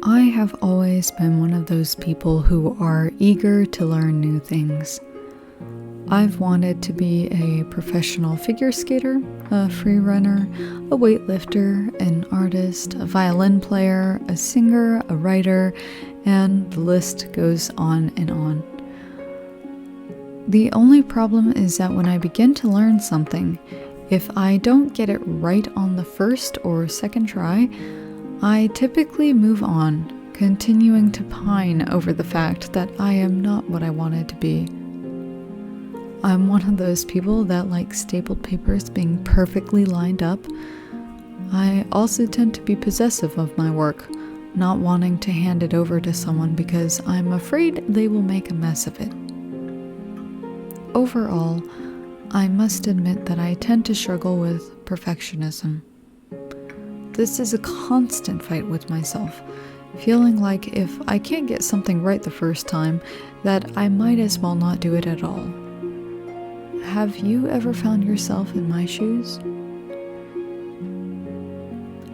I have always been one of those people who are eager to learn new things. I've wanted to be a professional figure skater, a free runner, a weightlifter, an artist, a violin player, a singer, a writer, and the list goes on and on. The only problem is that when I begin to learn something, if I don't get it right on the first or second try, I typically move on, continuing to pine over the fact that I am not what I wanted to be. I'm one of those people that like stapled papers being perfectly lined up. I also tend to be possessive of my work, not wanting to hand it over to someone because I'm afraid they will make a mess of it. Overall, I must admit that I tend to struggle with perfectionism. This is a constant fight with myself, feeling like if I can't get something right the first time, that I might as well not do it at all. Have you ever found yourself in my shoes?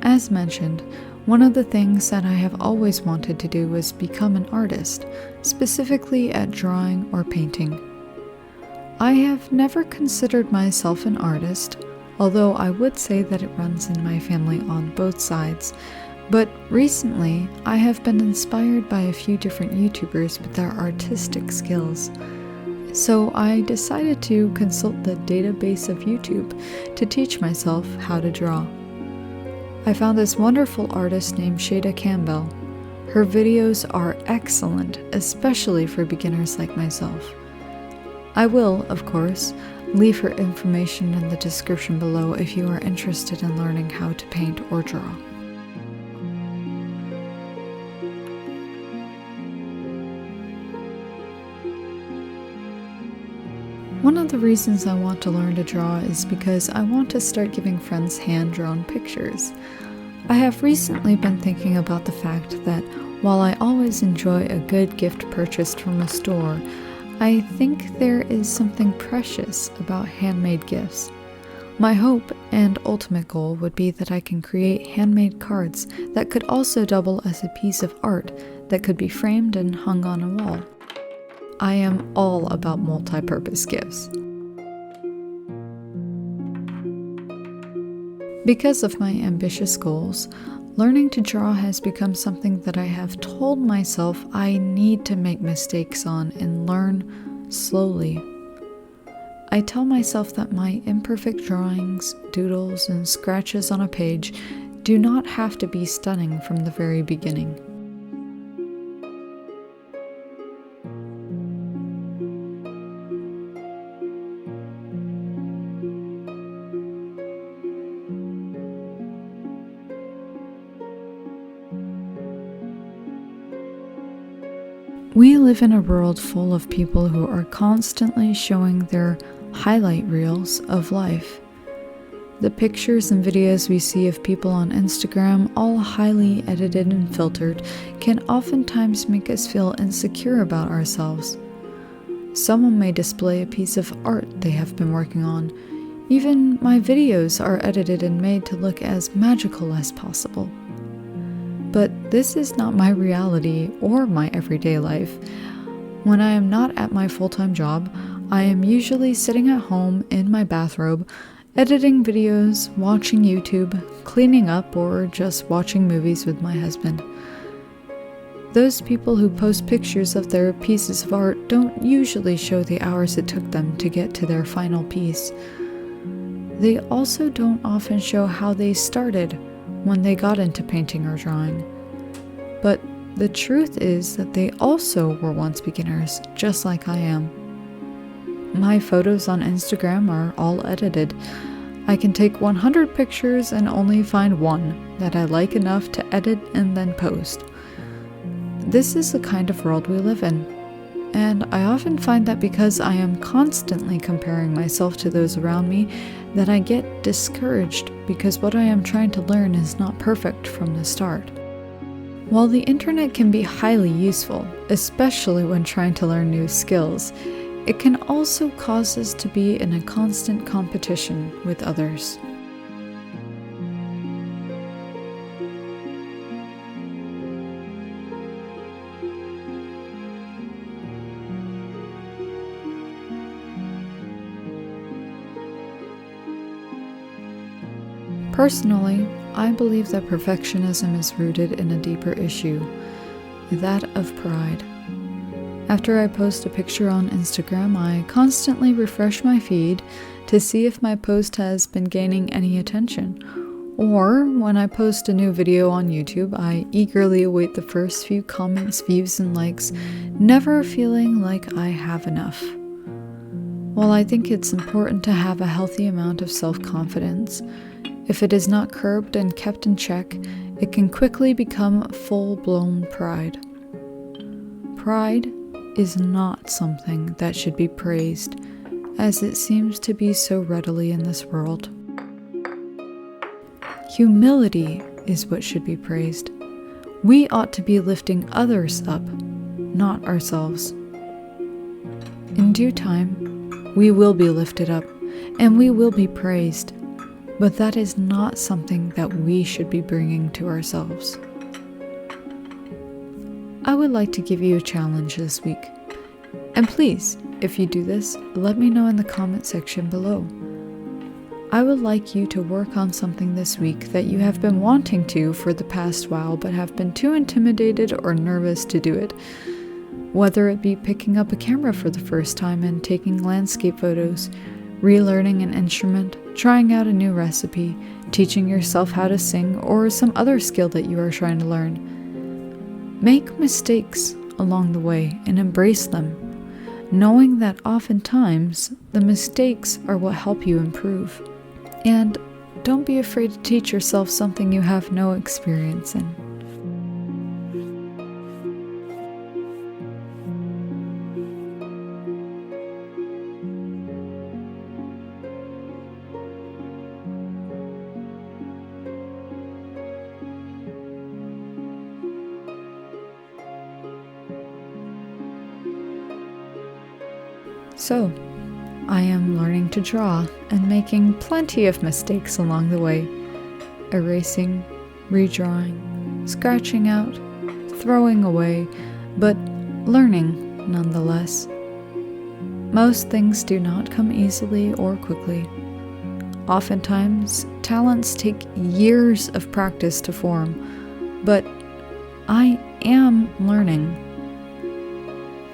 As mentioned, one of the things that I have always wanted to do was become an artist, specifically at drawing or painting. I have never considered myself an artist, although I would say that it runs in my family on both sides, but recently I have been inspired by a few different YouTubers with their artistic skills. So I decided to consult the database of YouTube to teach myself how to draw. I found this wonderful artist named Shada Campbell. Her videos are excellent, especially for beginners like myself. I will, of course, leave her information in the description below if you are interested in learning how to paint or draw. One of the reasons I want to learn to draw is because I want to start giving friends hand-drawn pictures. I have recently been thinking about the fact that while I always enjoy a good gift purchased from a store, I think there is something precious about handmade gifts. My hope and ultimate goal would be that I can create handmade cards that could also double as a piece of art that could be framed and hung on a wall. I am all about multi-purpose gifts. Because of my ambitious goals, learning to draw has become something that I have told myself I need to make mistakes on and learn slowly. I tell myself that my imperfect drawings, doodles, and scratches on a page do not have to be stunning from the very beginning. We live in a world full of people who are constantly showing their highlight reels of life. The pictures and videos we see of people on Instagram, all highly edited and filtered, can oftentimes make us feel insecure about ourselves. Someone may display a piece of art they have been working on. Even my videos are edited and made to look as magical as possible. But this is not my reality or my everyday life. When I am not at my full-time job, I am usually sitting at home in my bathrobe, editing videos, watching YouTube, cleaning up, or just watching movies with my husband. Those people who post pictures of their pieces of art don't usually show the hours it took them to get to their final piece. They also don't often show how they started when they got into painting or drawing. But the truth is that they also were once beginners, just like I am. My photos on Instagram are all edited. I can take 100 pictures and only find one that I like enough to edit and then post. This is the kind of world we live in. And I often find that because I am constantly comparing myself to those around me, that I get discouraged because what I am trying to learn is not perfect from the start. While the internet can be highly useful, especially when trying to learn new skills, it can also cause us to be in a constant competition with others. Personally, I believe that perfectionism is rooted in a deeper issue, that of pride. After I post a picture on Instagram, I constantly refresh my feed to see if my post has been gaining any attention. Or when I post a new video on YouTube, I eagerly await the first few comments, views, and likes, never feeling like I have enough. While I think it's important to have a healthy amount of self-confidence, if it is not curbed and kept in check, it can quickly become full-blown pride. Pride is not something that should be praised, as it seems to be so readily in this world. Humility is what should be praised. We ought to be lifting others up, not ourselves. In due time, we will be lifted up, and we will be praised, but that is not something that we should be bringing to ourselves. I would like to give you a challenge this week. And please, if you do this, let me know in the comment section below. I would like you to work on something this week that you have been wanting to for the past while but have been too intimidated or nervous to do it. Whether it be picking up a camera for the first time and taking landscape photos, relearning an instrument, trying out a new recipe, teaching yourself how to sing, or some other skill that you are trying to learn. Make mistakes along the way and embrace them, knowing that oftentimes the mistakes are what help you improve. And don't be afraid to teach yourself something you have no experience in. So, I am learning to draw and making plenty of mistakes along the way, erasing, redrawing, scratching out, throwing away, but learning nonetheless. Most things do not come easily or quickly. Oftentimes, talents take years of practice to form, but I am learning.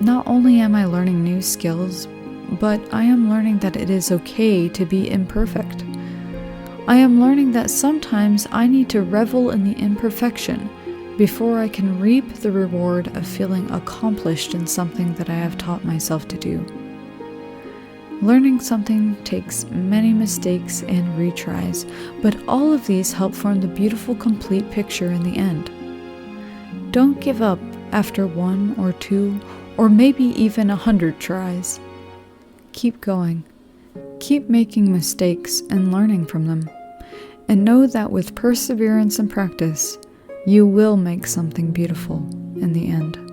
Not only am I learning new skills, but I am learning that it is okay to be imperfect. I am learning that sometimes I need to revel in the imperfection before I can reap the reward of feeling accomplished in something that I have taught myself to do. Learning something takes many mistakes and retries, but all of these help form the beautiful, complete picture in the end. Don't give up after 1 or 2 or maybe even 100 tries. Keep going. Keep making mistakes and learning from them. And know that with perseverance and practice, you will make something beautiful in the end.